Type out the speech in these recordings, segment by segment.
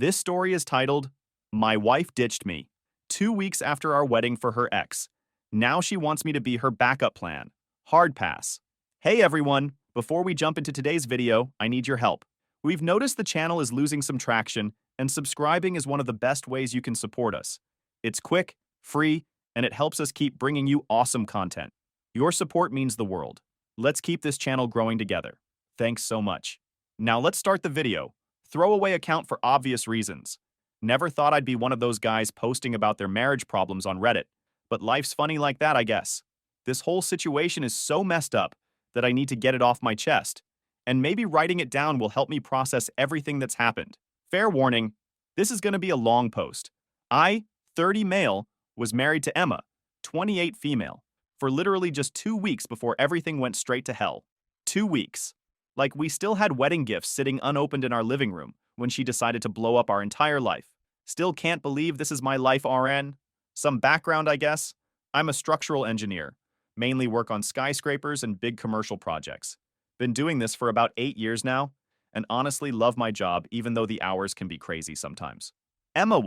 This story is titled, My Wife Ditched Me, 2 weeks after our wedding for her ex. Now she wants me to be her backup plan. Hard pass. Hey everyone, before we jump into today's video, I need your help. We've noticed the channel is losing some traction, and subscribing is one of the best ways you can support us. It's quick, free, and it helps us keep bringing you awesome content. Your support means the world. Let's keep this channel growing together. Thanks so much. Now let's start the video. Throwaway account for obvious reasons. Never thought I'd be one of those guys posting about their marriage problems on Reddit, but life's funny like that, I guess. This whole situation is so messed up that I need to get it off my chest, and maybe writing it down will help me process everything that's happened. Fair warning, this is going to be a long post. I, 30 male, was married to Emma, 28 female, for literally just 2 weeks before everything went straight to hell. 2 weeks. Like, we still had wedding gifts sitting unopened in our living room when she decided to blow up our entire life. Still can't believe this is my life, RN. Some background, I guess. I'm a structural engineer, mainly work on skyscrapers and big commercial projects. Been doing this for about 8 years now, and honestly love my job even though the hours can be crazy sometimes. Emma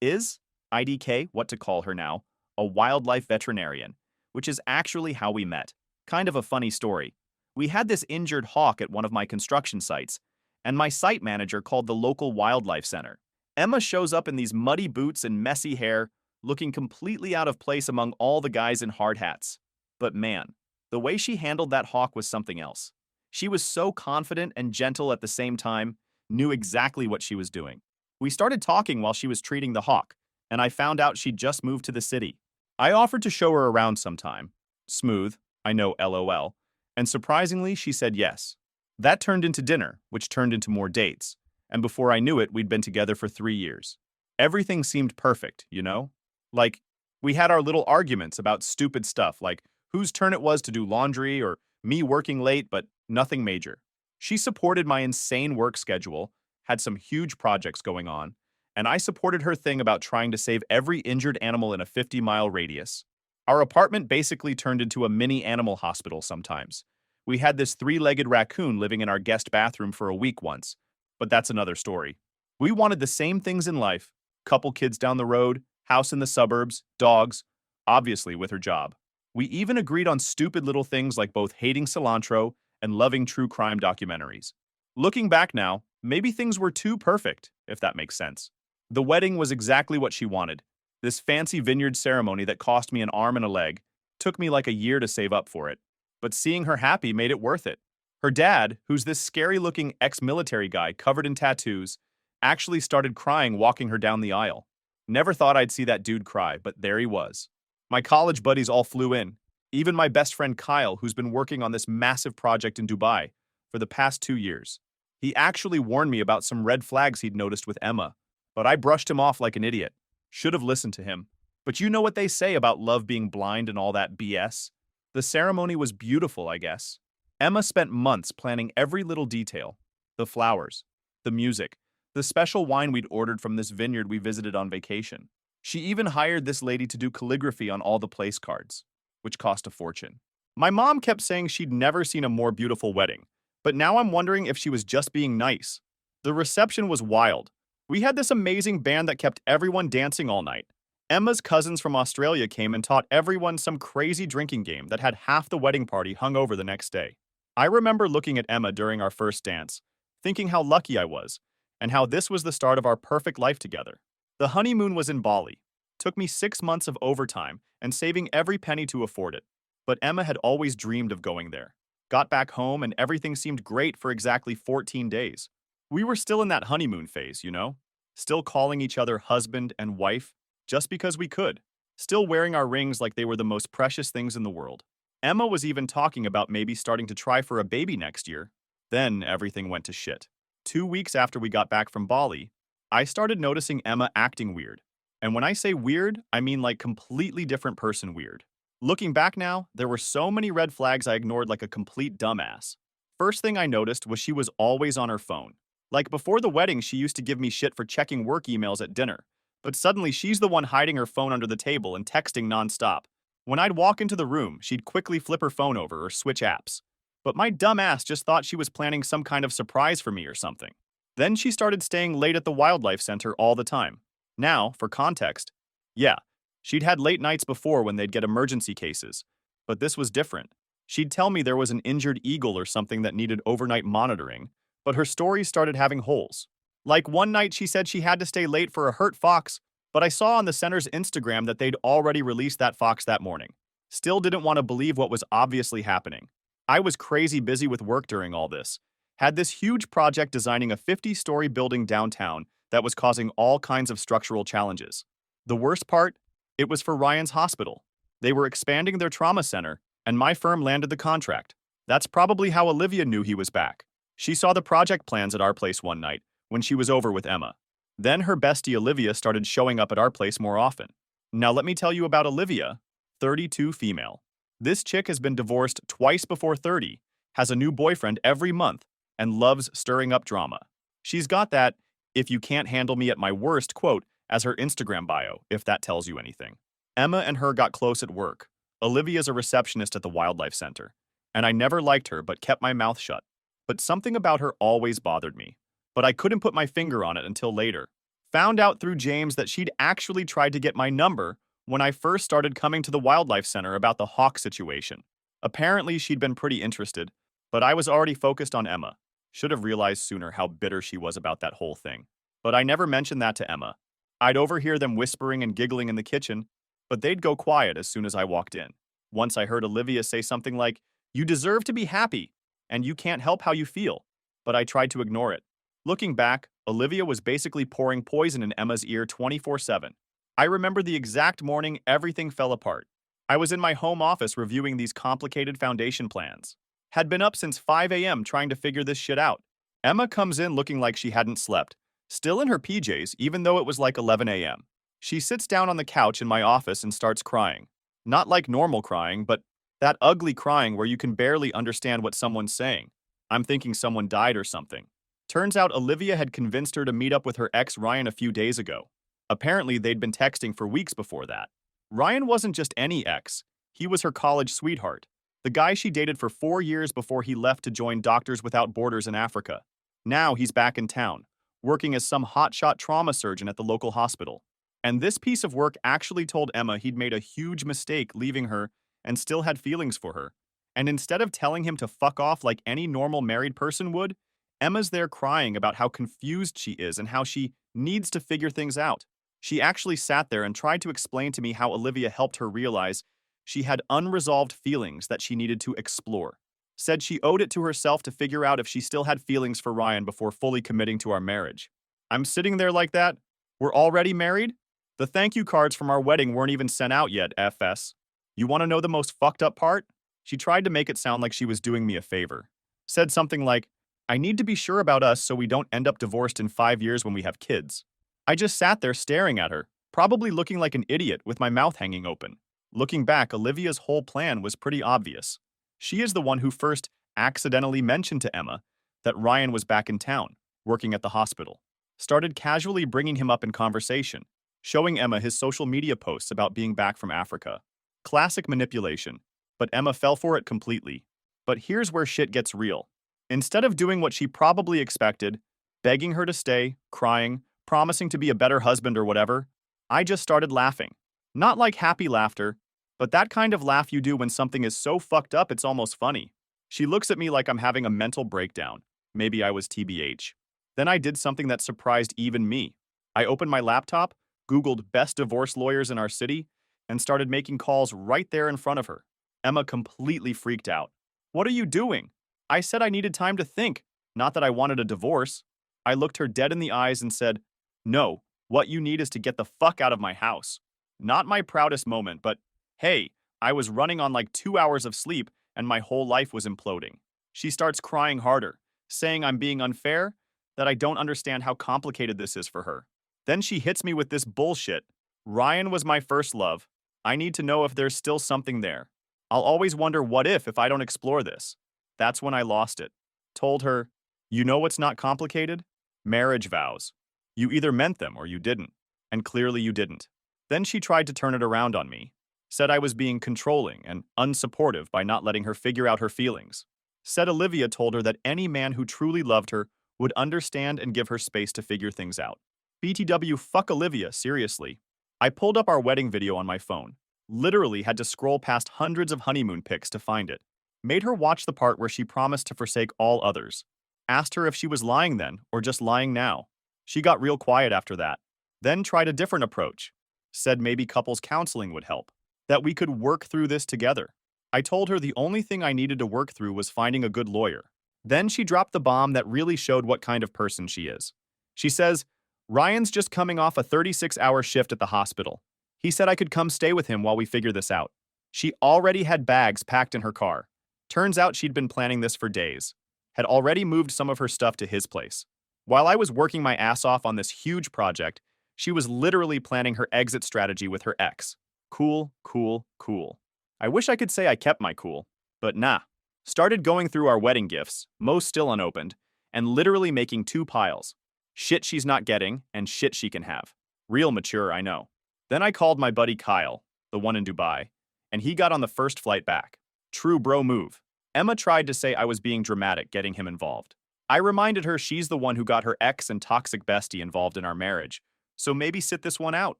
is, IDK, what to call her now, a wildlife veterinarian, which is actually how we met. Kind of a funny story. We had this injured hawk at one of my construction sites, and my site manager called the local wildlife center. Emma shows up in these muddy boots and messy hair, looking completely out of place among all the guys in hard hats. But man, the way she handled that hawk was something else. She was so confident and gentle at the same time, knew exactly what she was doing. We started talking while she was treating the hawk, and I found out she'd just moved to the city. I offered to show her around sometime. Smooth, I know, LOL. And surprisingly, she said yes. That turned into dinner, which turned into more dates. And before I knew it, we'd been together for 3 years. Everything seemed perfect, you know? Like, we had our little arguments about stupid stuff, like whose turn it was to do laundry or me working late, but nothing major. She supported my insane work schedule, had some huge projects going on, and I supported her thing about trying to save every injured animal in a 50-mile radius. Our apartment basically turned into a mini animal hospital sometimes. We had this 3-legged raccoon living in our guest bathroom for a week once, but that's another story. We wanted the same things in life: couple kids down the road, house in the suburbs, dogs, obviously with her job. We even agreed on stupid little things like both hating cilantro and loving true crime documentaries. Looking back now, maybe things were too perfect, if that makes sense. The wedding was exactly what she wanted. This fancy vineyard ceremony that cost me an arm and a leg. Took me like a year to save up for it. But seeing her happy made it worth it. Her dad, who's this scary-looking ex-military guy covered in tattoos, actually started crying walking her down the aisle. Never thought I'd see that dude cry, but there he was. My college buddies all flew in. Even my best friend Kyle, who's been working on this massive project in Dubai for the past 2 years. He actually warned me about some red flags he'd noticed with Emma, but I brushed him off like an idiot. Should have listened to him. But you know what they say about love being blind and all that BS? The ceremony was beautiful, I guess. Emma spent months planning every little detail. The flowers, the music, the special wine we'd ordered from this vineyard we visited on vacation. She even hired this lady to do calligraphy on all the place cards, which cost a fortune. My mom kept saying she'd never seen a more beautiful wedding, but now I'm wondering if she was just being nice. The reception was wild. We had this amazing band that kept everyone dancing all night. Emma's cousins from Australia came and taught everyone some crazy drinking game that had half the wedding party hung over the next day. I remember looking at Emma during our first dance, thinking how lucky I was, and how this was the start of our perfect life together. The honeymoon was in Bali. Took me 6 months of overtime and saving every penny to afford it. But Emma had always dreamed of going there. Got back home and everything seemed great for exactly 14 days. We were still in that honeymoon phase, you know? Still calling each other husband and wife just because we could. Still wearing our rings like they were the most precious things in the world. Emma was even talking about maybe starting to try for a baby next year. Then everything went to shit. 2 weeks after we got back from Bali, I started noticing Emma acting weird. And when I say weird, I mean like completely different person weird. Looking back now, there were so many red flags I ignored like a complete dumbass. First thing I noticed was she was always on her phone. Like before the wedding, she used to give me shit for checking work emails at dinner. But suddenly she's the one hiding her phone under the table and texting nonstop. When I'd walk into the room, she'd quickly flip her phone over or switch apps. But my dumb ass just thought she was planning some kind of surprise for me or something. Then she started staying late at the wildlife center all the time. Now, for context, yeah, she'd had late nights before when they'd get emergency cases, but this was different. She'd tell me there was an injured eagle or something that needed overnight monitoring, but her stories started having holes. Like one night she said she had to stay late for a hurt fox, but I saw on the center's Instagram that they'd already released that fox that morning. Still didn't want to believe what was obviously happening. I was crazy busy with work during all this. Had this huge project designing a 50-story building downtown that was causing all kinds of structural challenges. The worst part? It was for Ryan's hospital. They were expanding their trauma center, and my firm landed the contract. That's probably how Olivia knew he was back. She saw the project plans at our place one night when she was over with Emma. Then her bestie Olivia started showing up at our place more often. Now let me tell you about Olivia, 32 female. This chick has been divorced twice before 30, has a new boyfriend every month, and loves stirring up drama. She's got that, "if you can't handle me at my worst" quote as her Instagram bio, if that tells you anything. Emma and her got close at work. Olivia's a receptionist at the wildlife center, and I never liked her but kept my mouth shut. But something about her always bothered me. But I couldn't put my finger on it until later. Found out through James that she'd actually tried to get my number when I first started coming to the wildlife center about the hawk situation. Apparently, she'd been pretty interested, but I was already focused on Emma. Should have realized sooner how bitter she was about that whole thing. But I never mentioned that to Emma. I'd overhear them whispering and giggling in the kitchen, but they'd go quiet as soon as I walked in. Once I heard Olivia say something like, "You deserve to be happy, and you can't help how you feel," but I tried to ignore it. Looking back, Olivia was basically pouring poison in Emma's ear 24/7. I remember the exact morning everything fell apart. I was in my home office reviewing these complicated foundation plans. Had been up since 5 a.m. trying to figure this shit out. Emma comes in looking like she hadn't slept, still in her PJs even though it was like 11 a.m. She sits down on the couch in my office and starts crying. Not like normal crying, but that ugly crying where you can barely understand what someone's saying. I'm thinking someone died or something. Turns out Olivia had convinced her to meet up with her ex Ryan a few days ago. Apparently, they'd been texting for weeks before that. Ryan wasn't just any ex, he was her college sweetheart, the guy she dated for 4 years before he left to join Doctors Without Borders in Africa. Now he's back in town, working as some hotshot trauma surgeon at the local hospital. And this piece of work actually told Emma he'd made a huge mistake leaving her and still had feelings for her. And instead of telling him to fuck off like any normal married person would, Emma's there crying about how confused she is and how she needs to figure things out. She actually sat there and tried to explain to me how Olivia helped her realize she had unresolved feelings that she needed to explore. Said she owed it to herself to figure out if she still had feelings for Ryan before fully committing to our marriage. I'm sitting there like that. We're already married? The thank you cards from our wedding weren't even sent out yet, FS. You want to know the most fucked up part? She tried to make it sound like she was doing me a favor. Said something like, "I need to be sure about us so we don't end up divorced in 5 years when we have kids." I just sat there staring at her, probably looking like an idiot with my mouth hanging open. Looking back, Olivia's whole plan was pretty obvious. She is the one who first accidentally mentioned to Emma that Ryan was back in town, working at the hospital. Started casually bringing him up in conversation, showing Emma his social media posts about being back from Africa. Classic manipulation, but Emma fell for it completely. But here's where shit gets real. Instead of doing what she probably expected, begging her to stay, crying, promising to be a better husband or whatever, I just started laughing. Not like happy laughter, but that kind of laugh you do when something is so fucked up it's almost funny. She looks at me like I'm having a mental breakdown. Maybe I was TBH. Then I did something that surprised even me. I opened my laptop, Googled best divorce lawyers in our city, and started making calls right there in front of her. Emma completely freaked out. "What are you doing?" I said I needed time to think, not that I wanted a divorce. I looked her dead in the eyes and said, "No, what you need is to get the fuck out of my house." Not my proudest moment, but hey, I was running on like 2 hours of sleep and my whole life was imploding. She starts crying harder, saying I'm being unfair, that I don't understand how complicated this is for her. Then she hits me with this bullshit. Ryan was my first love. I need to know if there's still something there. I'll always wonder what if I don't explore this. That's when I lost it. Told her, "You know what's not complicated? Marriage vows. You either meant them or you didn't. And clearly you didn't." Then she tried to turn it around on me. Said I was being controlling and unsupportive by not letting her figure out her feelings. Said Olivia told her that any man who truly loved her would understand and give her space to figure things out. BTW, fuck Olivia, seriously. I pulled up our wedding video on my phone. Literally had to scroll past hundreds of honeymoon pics to find it. Made her watch the part where she promised to forsake all others. Asked her if she was lying then, or just lying now. She got real quiet after that. Then tried a different approach. Said maybe couples counseling would help. That we could work through this together. I told her the only thing I needed to work through was finding a good lawyer. Then she dropped the bomb that really showed what kind of person she is. She says, Ryan's just coming off a 36-hour shift at the hospital. He said I could come stay with him while we figure this out. She already had bags packed in her car. Turns out she'd been planning this for days. Had already moved some of her stuff to his place. While I was working my ass off on this huge project, she was literally planning her exit strategy with her ex. Cool, cool, cool. I wish I could say I kept my cool, but nah. Started going through our wedding gifts, most still unopened, and literally making two piles. Shit she's not getting, and shit she can have. Real mature, I know. Then I called my buddy Kyle, the one in Dubai, and he got on the first flight back. True bro move. Emma tried to say I was being dramatic getting him involved. I reminded her she's the one who got her ex and toxic bestie involved in our marriage, so maybe sit this one out.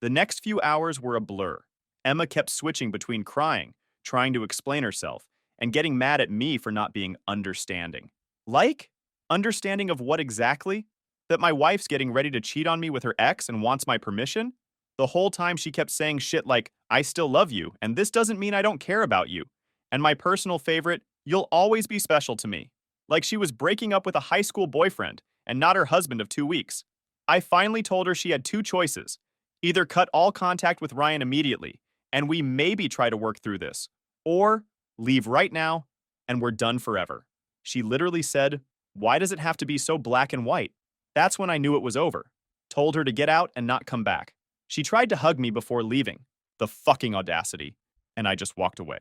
The next few hours were a blur. Emma kept switching between crying, trying to explain herself, and getting mad at me for not being understanding. Like? Understanding of what exactly? That my wife's getting ready to cheat on me with her ex and wants my permission? The whole time she kept saying shit like, I still love you, and this doesn't mean I don't care about you. And my personal favorite, you'll always be special to me. Like she was breaking up with a high school boyfriend and not her husband of 2 weeks. I finally told her she had two choices. Either cut all contact with Ryan immediately, and we maybe try to work through this, or leave right now, and we're done forever. She literally said, why does it have to be so black and white? That's when I knew it was over. Told her to get out and not come back. She tried to hug me before leaving. The fucking audacity. And I just walked away.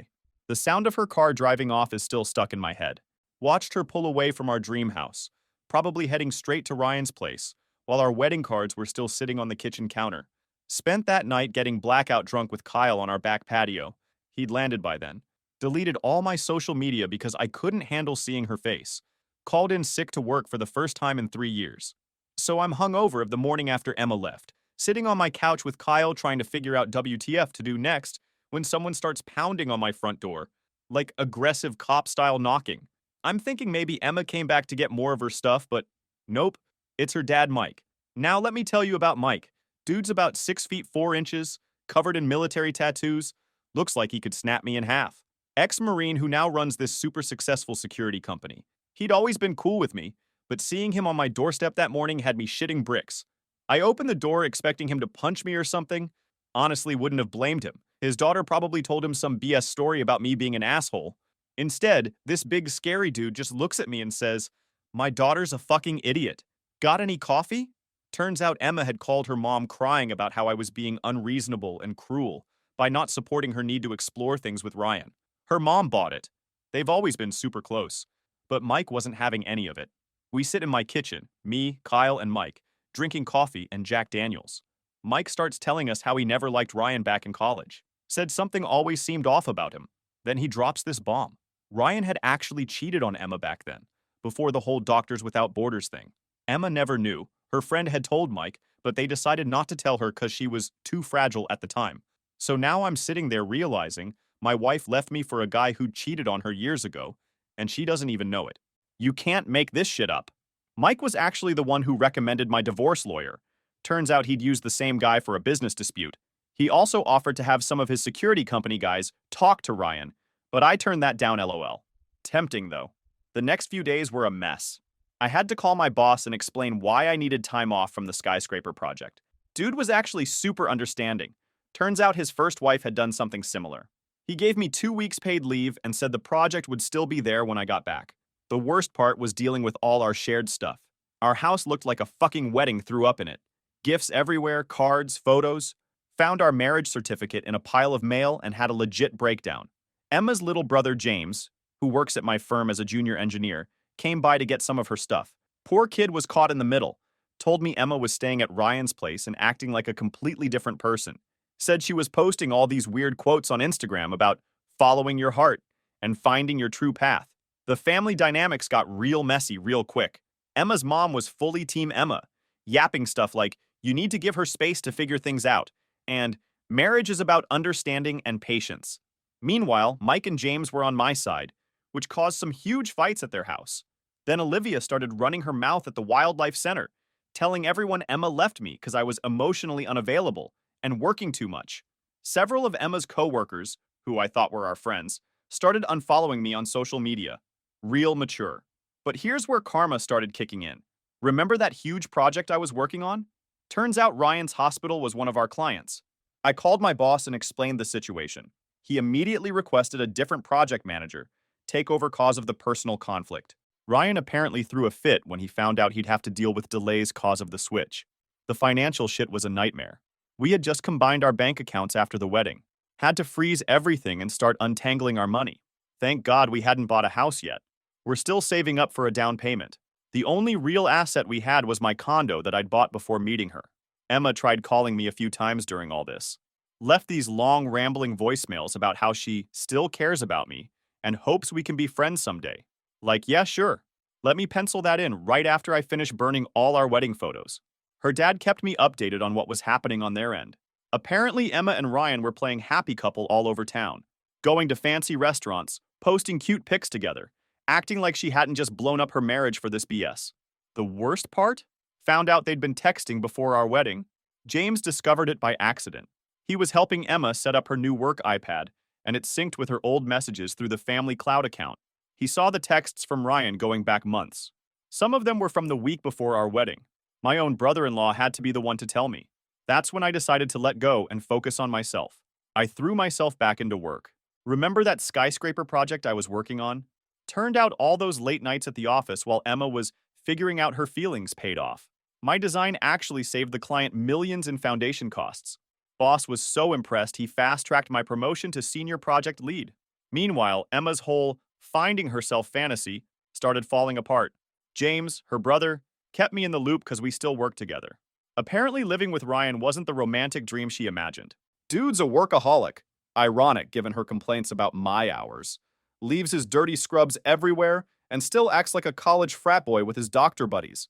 The sound of her car driving off is still stuck in my head. Watched her pull away from our dream house, probably heading straight to Ryan's place, while our wedding cards were still sitting on the kitchen counter. Spent that night getting blackout drunk with Kyle on our back patio. He'd landed by then. Deleted all my social media because I couldn't handle seeing her face. Called in sick to work for the first time in 3 years. So I'm hungover of the morning after Emma left, sitting on my couch with Kyle trying to figure out WTF to do next when someone starts pounding on my front door, like aggressive cop-style knocking. I'm thinking maybe Emma came back to get more of her stuff, but nope, it's her dad Mike. Now let me tell you about Mike. Dude's about 6 feet 4 inches, covered in military tattoos, looks like he could snap me in half. Ex-Marine who now runs this super successful security company. He'd always been cool with me, but seeing him on my doorstep that morning had me shitting bricks. I opened the door expecting him to punch me or something. Honestly, wouldn't have blamed him. His daughter probably told him some BS story about me being an asshole. Instead, this big scary dude just looks at me and says, my daughter's a fucking idiot. Got any coffee? Turns out Emma had called her mom crying about how I was being unreasonable and cruel by not supporting her need to explore things with Ryan. Her mom bought it. They've always been super close. But Mike wasn't having any of it. We sit in my kitchen, me, Kyle, and Mike, drinking coffee and Jack Daniels. Mike starts telling us how he never liked Ryan back in college. Said something always seemed off about him. Then he drops this bomb. Ryan had actually cheated on Emma back then, before the whole Doctors Without Borders thing. Emma never knew. Her friend had told Mike, but they decided not to tell her because she was too fragile at the time. So now I'm sitting there realizing my wife left me for a guy who cheated on her years ago, and she doesn't even know it. You can't make this shit up. Mike was actually the one who recommended my divorce lawyer. Turns out he'd used the same guy for a business dispute. He also offered to have some of his security company guys talk to Ryan, but I turned that down LOL. Tempting though. The next few days were a mess. I had to call my boss and explain why I needed time off from the skyscraper project. Dude was actually super understanding. Turns out his first wife had done something similar. He gave me 2 weeks paid leave and said the project would still be there when I got back. The worst part was dealing with all our shared stuff. Our house looked like a fucking wedding threw up in it. Gifts everywhere, cards, photos. Found our marriage certificate in a pile of mail and had a legit breakdown. Emma's little brother James, who works at my firm as a junior engineer, came by to get some of her stuff. Poor kid was caught in the middle. Told me Emma was staying at Ryan's place and acting like a completely different person. Said she was posting all these weird quotes on Instagram about following your heart and finding your true path. The family dynamics got real messy real quick. Emma's mom was fully Team Emma, yapping stuff like, you need to give her space to figure things out, and marriage is about understanding and patience. Meanwhile, Mike and James were on my side, which caused some huge fights at their house. Then Olivia started running her mouth at the wildlife center, telling everyone Emma left me because I was emotionally unavailable and working too much. Several of Emma's coworkers, who I thought were our friends, started unfollowing me on social media. Real mature. But here's where karma started kicking in. Remember that huge project I was working on? Turns out Ryan's hospital was one of our clients. I called my boss and explained the situation. He immediately requested a different project manager take over cause of the personal conflict. Ryan apparently threw a fit when he found out he'd have to deal with delays cause of the switch. The financial shit was a nightmare. We had just combined our bank accounts after the wedding, had to freeze everything and start untangling our money. Thank God we hadn't bought a house yet. We're still saving up for a down payment. The only real asset we had was my condo that I'd bought before meeting her. Emma tried calling me a few times during all this. Left these long, rambling voicemails about how she still cares about me and hopes we can be friends someday. Like, yeah, sure. Let me pencil that in right after I finish burning all our wedding photos. Her dad kept me updated on what was happening on their end. Apparently, Emma and Ryan were playing happy couple all over town, going to fancy restaurants, posting cute pics together, acting like she hadn't just blown up her marriage for this BS. The worst part? Found out they'd been texting before our wedding. James discovered it by accident. He was helping Emma set up her new work iPad, and it synced with her old messages through the family cloud account. He saw the texts from Ryan going back months. Some of them were from the week before our wedding. My own brother-in-law had to be the one to tell me. That's when I decided to let go and focus on myself. I threw myself back into work. Remember that skyscraper project I was working on? Turned out all those late nights at the office while Emma was figuring out her feelings paid off. My design actually saved the client millions in foundation costs. Boss was so impressed he fast-tracked my promotion to senior project lead. Meanwhile, Emma's whole finding herself fantasy started falling apart. James, her brother, kept me in the loop because we still worked together. Apparently living with Ryan wasn't the romantic dream she imagined. Dude's a workaholic. Ironic given her complaints about my hours. Leaves his dirty scrubs everywhere and still acts like a college frat boy with his doctor buddies.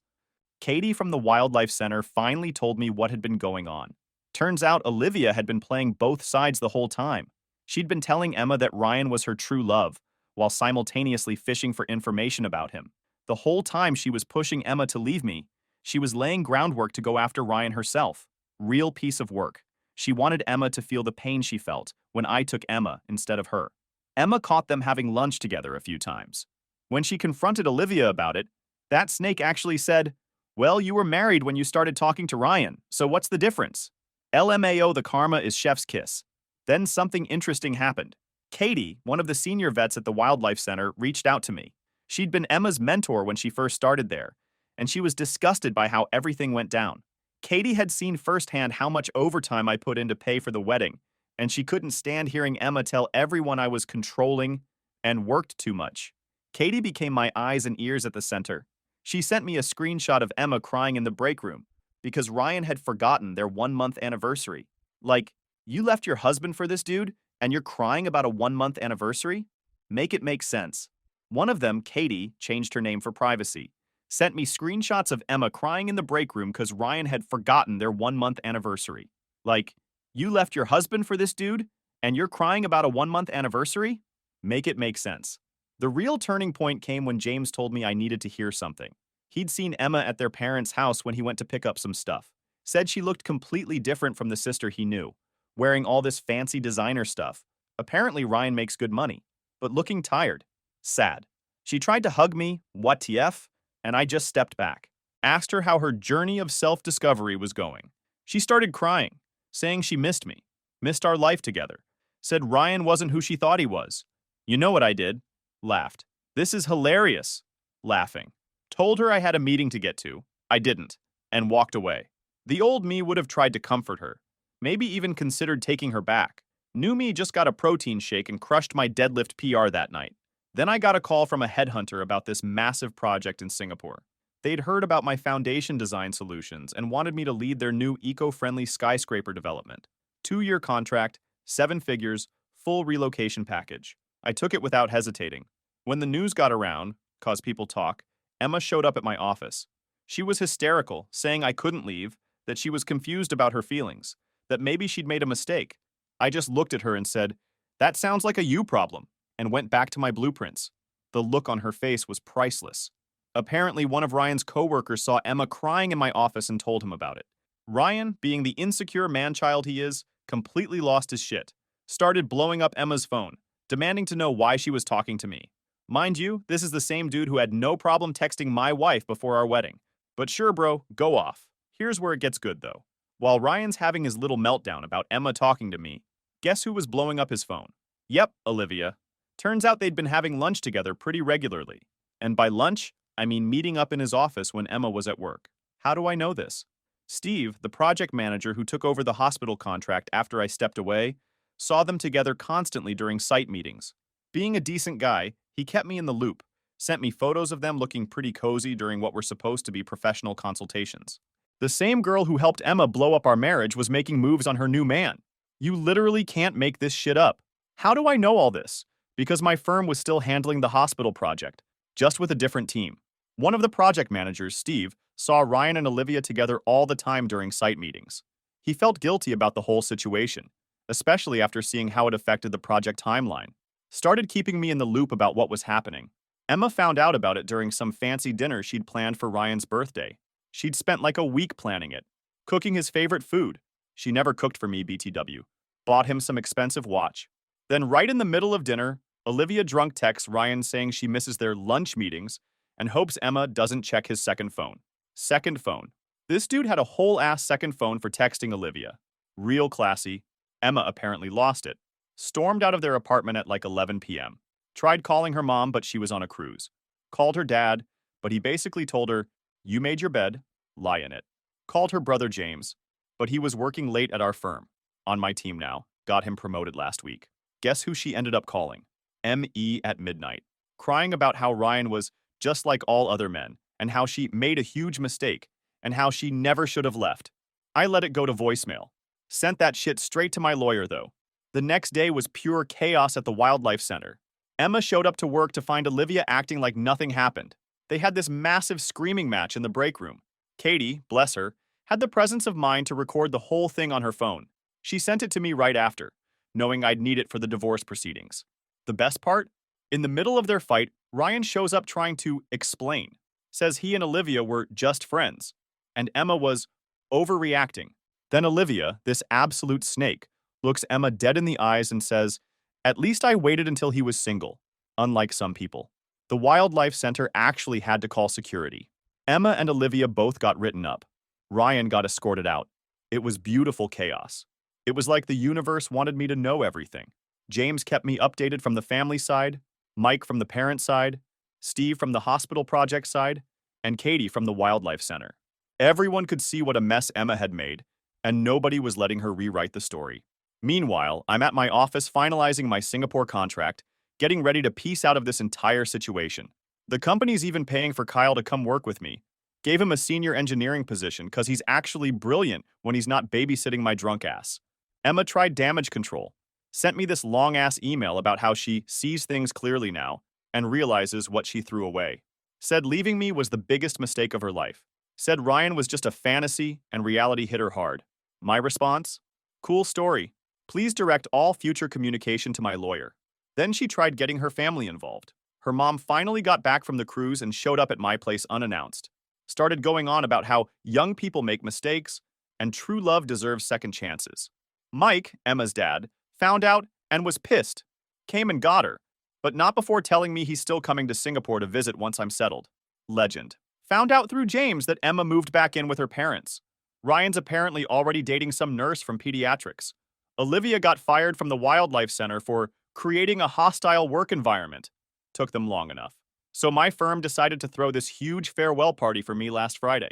Katie from the Wildlife Center finally told me what had been going on. Turns out Olivia had been playing both sides the whole time. She'd been telling Emma that Ryan was her true love, while simultaneously fishing for information about him. The whole time she was pushing Emma to leave me, she was laying groundwork to go after Ryan herself. Real piece of work. She wanted Emma to feel the pain she felt when I took Emma instead of her. Emma caught them having lunch together a few times. When she confronted Olivia about it, that snake actually said, "Well, you were married when you started talking to Ryan, so what's the difference?" LMAO, the karma is chef's kiss. Then something interesting happened. Katie, one of the senior vets at the Wildlife Center, reached out to me. She'd been Emma's mentor when she first started there, and she was disgusted by how everything went down. Katie had seen firsthand how much overtime I put in to pay for the wedding, and she couldn't stand hearing Emma tell everyone I was controlling and worked too much. Katie became my eyes and ears at the center. She sent me a screenshot of Emma crying in the break room because Ryan had forgotten their 1-month anniversary. Like, you left your husband for this dude, and you're crying about a 1-month anniversary? Make it make sense. One of them, Katie, changed her name for privacy, sent me screenshots of Emma crying in the break room because Ryan had forgotten their 1-month anniversary. Like, you left your husband for this dude, and you're crying about a 1-month anniversary? Make it make sense. The real turning point came when James told me I needed to hear something. He'd seen Emma at their parents' house when he went to pick up some stuff. Said she looked completely different from the sister he knew, wearing all this fancy designer stuff. Apparently Ryan makes good money, but looking tired. Sad. She tried to hug me, what TF, and I just stepped back. Asked her how her journey of self-discovery was going. She started crying, saying she missed me, missed our life together. Said Ryan wasn't who she thought he was. You know what I did? Laughed. This is hilarious. Laughing. Told her I had a meeting to get to. I didn't, and walked away. The old me would have tried to comfort her, maybe even considered taking her back. New me just got a protein shake and crushed my deadlift PR that night. Then I got a call from a headhunter about this massive project in Singapore. They'd heard about my foundation design solutions and wanted me to lead their new eco-friendly skyscraper development. 2-year contract, 7 figures, full relocation package. I took it without hesitating. When the news got around, 'cause people talk, Emma showed up at my office. She was hysterical, saying I couldn't leave, that she was confused about her feelings, that maybe she'd made a mistake. I just looked at her and said, "That sounds like a you problem," and went back to my blueprints. The look on her face was priceless. Apparently, one of Ryan's coworkers saw Emma crying in my office and told him about it. Ryan, being the insecure man-child he is, completely lost his shit. Started blowing up Emma's phone, demanding to know why she was talking to me. Mind you, this is the same dude who had no problem texting my wife before our wedding. But sure, bro, go off. Here's where it gets good, though. While Ryan's having his little meltdown about Emma talking to me, guess who was blowing up his phone? Yep, Olivia. Turns out they'd been having lunch together pretty regularly. And by lunch, I mean meeting up in his office when Emma was at work. How do I know this? Steve, the project manager who took over the hospital contract after I stepped away, saw them together constantly during site meetings. Being a decent guy, he kept me in the loop, sent me photos of them looking pretty cozy during what were supposed to be professional consultations. The same girl who helped Emma blow up our marriage was making moves on her new man. You literally can't make this shit up. How do I know all this? Because my firm was still handling the hospital project, just with a different team. One of the project managers, Steve, saw Ryan and Olivia together all the time during site meetings. He felt guilty about the whole situation, especially after seeing how it affected the project timeline. Started keeping me in the loop about what was happening. Emma found out about it during some fancy dinner she'd planned for Ryan's birthday. She'd spent like a week planning it, cooking his favorite food. She never cooked for me, BTW. Bought him some expensive watch. Then right in the middle of dinner, Olivia drunk texts Ryan saying she misses their lunch meetings and hopes Emma doesn't check his second phone. Second phone. This dude had a whole-ass second phone for texting Olivia. Real classy. Emma apparently lost it. Stormed out of their apartment at like 11 p.m. Tried calling her mom, but she was on a cruise. Called her dad, but he basically told her, "You made your bed, lie in it." Called her brother James, but he was working late at our firm. On my team now. Got him promoted last week. Guess who she ended up calling? M.E. at midnight. Crying about how Ryan was just like all other men, and how she made a huge mistake, and how she never should have left. I let it go to voicemail. Sent that shit straight to my lawyer, though. The next day was pure chaos at the Wildlife Center. Emma showed up to work to find Olivia acting like nothing happened. They had this massive screaming match in the break room. Katie, bless her, had the presence of mind to record the whole thing on her phone. She sent it to me right after, knowing I'd need it for the divorce proceedings. The best part? In the middle of their fight, Ryan shows up trying to explain. Says he and Olivia were just friends, and Emma was overreacting. Then Olivia, this absolute snake, looks Emma dead in the eyes and says, "At least I waited until he was single," unlike some people. The Wildlife Center actually had to call security. Emma and Olivia both got written up. Ryan got escorted out. It was beautiful chaos. It was like the universe wanted me to know everything. James kept me updated from the family side, Mike from the parent side, Steve from the hospital project side, and Katie from the Wildlife Center. Everyone could see what a mess Emma had made, and nobody was letting her rewrite the story. Meanwhile, I'm at my office finalizing my Singapore contract, getting ready to piece out of this entire situation. The company's even paying for Kyle to come work with me. Gave him a senior engineering position because he's actually brilliant when he's not babysitting my drunk ass. Emma tried damage control. Sent me this long-ass email about how she sees things clearly now and realizes what she threw away. Said leaving me was the biggest mistake of her life. Said Ryan was just a fantasy and reality hit her hard. My response? Cool story. Please direct all future communication to my lawyer. Then she tried getting her family involved. Her mom finally got back from the cruise and showed up at my place unannounced. Started going on about how young people make mistakes and true love deserves second chances. Mike, Emma's dad, found out and was pissed. Came and got her, but not before telling me he's still coming to Singapore to visit once I'm settled. Legend. Found out through James that Emma moved back in with her parents. Ryan's apparently already dating some nurse from pediatrics. Olivia got fired from the Wildlife Center for creating a hostile work environment. Took them long enough. So my firm decided to throw this huge farewell party for me last Friday.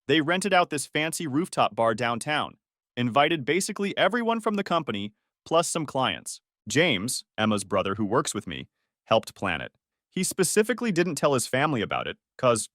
They rented out this fancy rooftop bar downtown. Invited basically everyone from the company, plus some clients. James, Emma's brother who works with me, helped plan it. He specifically didn't tell his family about it, cause,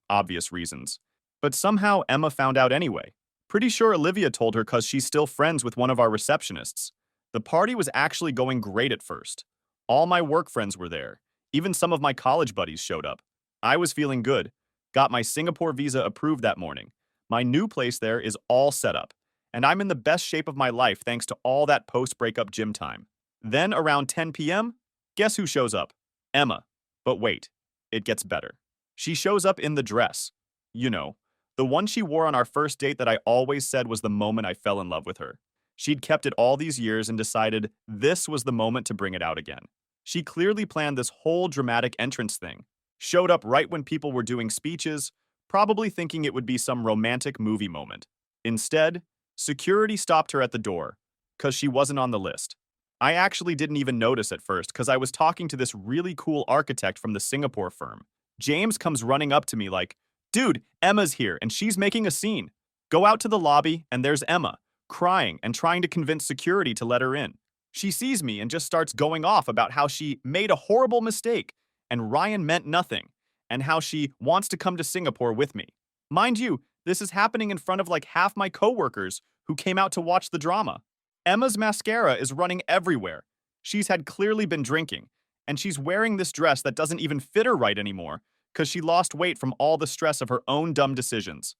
obvious reasons. But somehow Emma found out anyway. Pretty sure Olivia told her cause she's still friends with one of our receptionists. The party was actually going great at first. All my work friends were there. Even some of my college buddies showed up. I was feeling good, Got my Singapore visa approved that morning. My new place there is all set up, and I'm in the best shape of my life thanks to all that post-breakup gym time. Then around 10 p.m., guess who shows up? Emma. But wait, it gets better. She shows up in the dress. You know, the one she wore on our first date that I always said was the moment I fell in love with her. She'd kept it all these years and decided this was the moment to bring it out again. She clearly planned this whole dramatic entrance thing. Showed up right when people were doing speeches, probably thinking it would be some romantic movie moment. Instead, security stopped her at the door, because she wasn't on the list. I actually didn't even notice at first because I was talking to this really cool architect from the Singapore firm. James comes running up to me like, "Dude, Emma's here and she's making a scene." Go out to the lobby and there's Emma, crying and trying to convince security to let her in. She sees me and just starts going off about how she made a horrible mistake and Ryan meant nothing, and how she wants to come to Singapore with me. Mind you, this is happening in front of like half my coworkers who came out to watch the drama. Emma's mascara is running everywhere. She's had clearly been drinking, and she's wearing this dress that doesn't even fit her right anymore because she lost weight from all the stress of her own dumb decisions.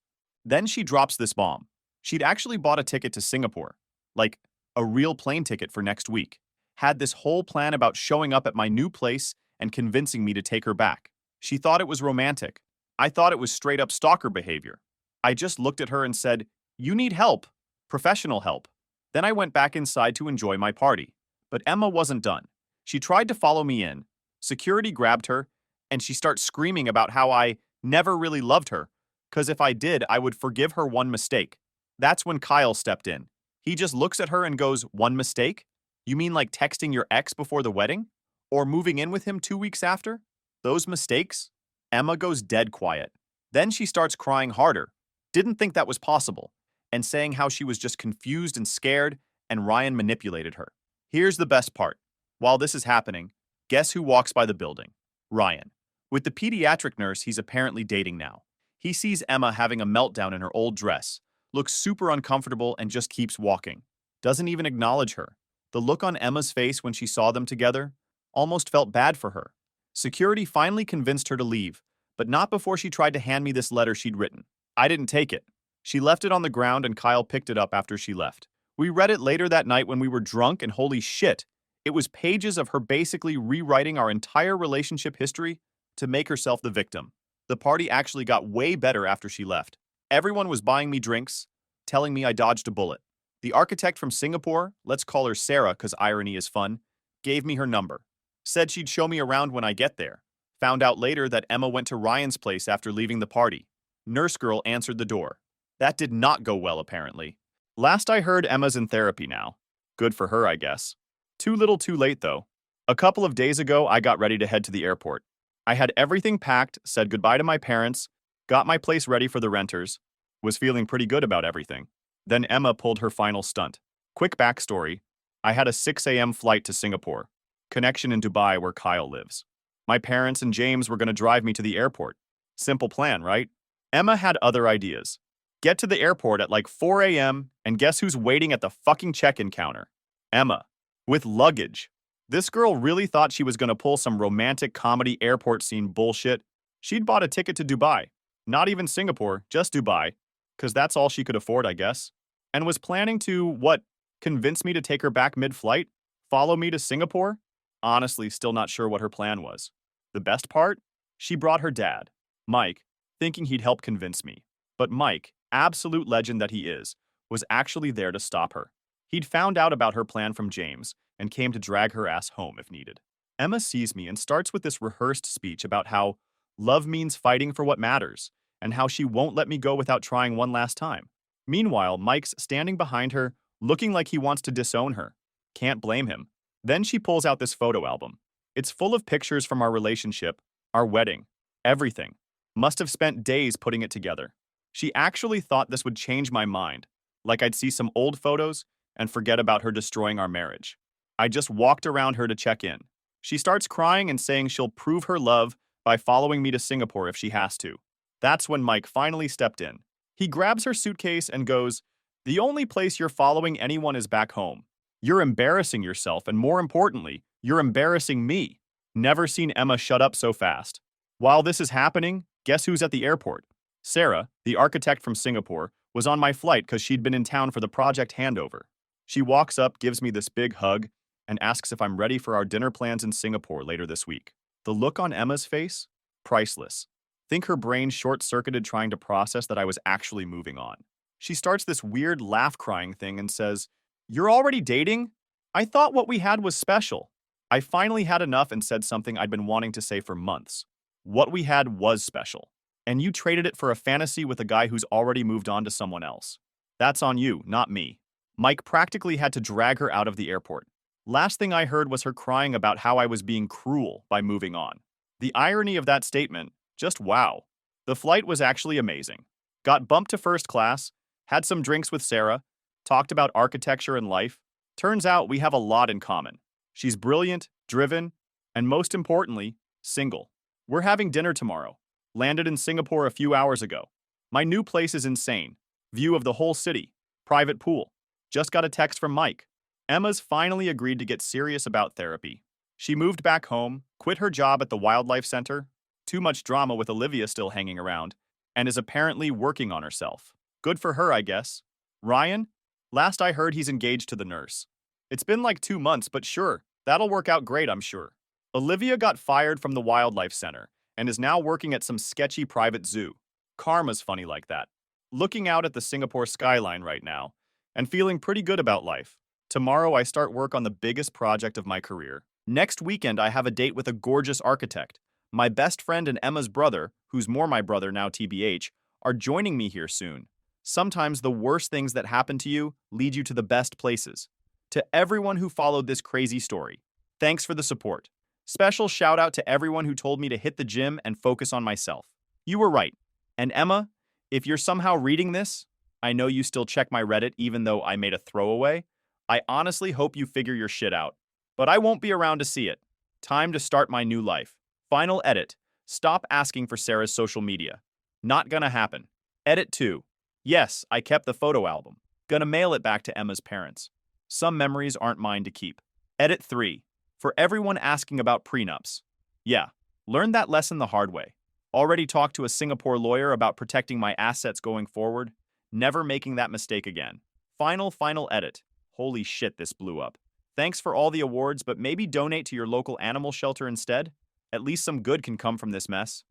Then she drops this bomb. She'd actually bought a ticket to Singapore, like a real plane ticket for next week. Had this whole plan about showing up at my new place and convincing me to take her back. She thought it was romantic. I thought it was straight up stalker behavior. I just looked at her and said, "You need help. Professional help." Then I went back inside to enjoy my party. But Emma wasn't done. She tried to follow me in. Security grabbed her, and she starts screaming about how I never really loved her, because if I did, I would forgive her one mistake. That's when Kyle stepped in. He just looks at her and goes, "One mistake? You mean like texting your ex before the wedding? Or moving in with him 2 weeks after? Those mistakes?" Emma goes dead quiet. Then she starts crying harder. Didn't think that was possible, and saying how she was just confused and scared, and Ryan manipulated her. Here's the best part. While this is happening, guess who walks by the building? Ryan. With the pediatric nurse he's apparently dating now. He sees Emma having a meltdown in her old dress, looks super uncomfortable and just keeps walking. Doesn't even acknowledge her. The look on Emma's face when she saw them together almost felt bad for her. Security finally convinced her to leave, but not before she tried to hand me this letter she'd written. I didn't take it. She left it on the ground and Kyle picked it up after she left. We read it later that night when we were drunk and holy shit, it was pages of her basically rewriting our entire relationship history to make herself the victim. The party actually got way better after she left. Everyone was buying me drinks, telling me I dodged a bullet. The architect from Singapore, let's call her Sarah because irony is fun, gave me her number. Said she'd show me around when I get there. Found out later that Emma went to Ryan's place after leaving the party. Nurse girl answered the door. That did not go well, apparently. Last I heard, Emma's in therapy now. Good for her, I guess. Too little too late, though. A couple of days ago, I got ready to head to the airport. I had everything packed, said goodbye to my parents, got my place ready for the renters, was feeling pretty good about everything. Then Emma pulled her final stunt. Quick backstory. I had a 6 a.m. flight to Singapore. Connection in Dubai where Kyle lives. My parents and James were going to drive me to the airport. Simple plan, right? Emma had other ideas. Get to the airport at like 4 a.m. and guess who's waiting at the fucking check-in counter? Emma. With luggage. This girl really thought she was going to pull some romantic comedy airport scene bullshit. She'd bought a ticket to Dubai. Not even Singapore, just Dubai. Because that's all she could afford, I guess. And was planning to, convince me to take her back mid-flight? Follow me to Singapore? Honestly, still not sure what her plan was. The best part? She brought her dad, Mike, thinking he'd help convince me. But Mike, absolute legend that he is, was actually there to stop her. He'd found out about her plan from James and came to drag her ass home if needed. Emma sees me and starts with this rehearsed speech about how love means fighting for what matters and how she won't let me go without trying one last time. Meanwhile, Mike's standing behind her, looking like he wants to disown her. Can't blame him. Then she pulls out this photo album. It's full of pictures from our relationship, our wedding, everything. Must have spent days putting it together. She actually thought this would change my mind, like I'd see some old photos and forget about her destroying our marriage. I just walked around her to check in. She starts crying and saying she'll prove her love by following me to Singapore if she has to. That's when Mike finally stepped in. He grabs her suitcase and goes, "The only place you're following anyone is back home. You're embarrassing yourself, and more importantly, you're embarrassing me." Never seen Emma shut up so fast. While this is happening, Guess who's at the airport? Sarah, the architect from Singapore, was on my flight because she'd been in town for the project handover. She walks up, gives me this big hug, and asks if I'm ready for our dinner plans in Singapore later this week. The look on Emma's face? Priceless. Think her brain short-circuited trying to process that I was actually moving on. She starts this weird laugh-crying thing and says, "You're already dating? I thought what we had was special." I finally had enough and said something I'd been wanting to say for months. What we had was special. And you traded it for a fantasy with a guy who's already moved on to someone else. That's on you, not me. Mike practically had to drag her out of the airport. Last thing I heard was her crying about how I was being cruel by moving on. The irony of that statement, just wow. The flight was actually amazing. Got bumped to first class, had some drinks with Sarah, talked about architecture and life. Turns out we have a lot in common. She's brilliant, driven, and most importantly, single. We're having dinner tomorrow. Landed in Singapore a few hours ago. My new place is insane. View of the whole city. Private pool. Just got a text from Mike. Emma's finally agreed to get serious about therapy. She moved back home, quit her job at the wildlife center, too much drama with Olivia still hanging around, and is apparently working on herself. Good for her, I guess. Ryan? Last I heard he's engaged to the nurse. It's been like 2 months, but sure, that'll work out great, I'm sure. Olivia got fired from the wildlife center and is now working at some sketchy private zoo. Karma's funny like that. Looking out at the Singapore skyline right now and feeling pretty good about life. Tomorrow I start work on the biggest project of my career. Next weekend I have a date with a gorgeous architect. My best friend and Emma's brother, who's more my brother now TBH, are joining me here soon. Sometimes the worst things that happen to you lead you to the best places. To everyone who followed this crazy story, thanks for the support. Special shout out to everyone who told me to hit the gym and focus on myself. You were right. And Emma, if you're somehow reading this, I know you still check my Reddit even though I made a throwaway. I honestly hope you figure your shit out. But I won't be around to see it. Time to start my new life. Final edit. Stop asking for Sarah's social media. Not gonna happen. Edit 2. Yes, I kept the photo album. Gonna mail it back to Emma's parents. Some memories aren't mine to keep. Edit 3. For everyone asking about prenups. Yeah, learned that lesson the hard way. Already talked to a Singapore lawyer about protecting my assets going forward. Never making that mistake again. Final edit. Holy shit, this blew up. Thanks for all the awards, but maybe donate to your local animal shelter instead? At least some good can come from this mess.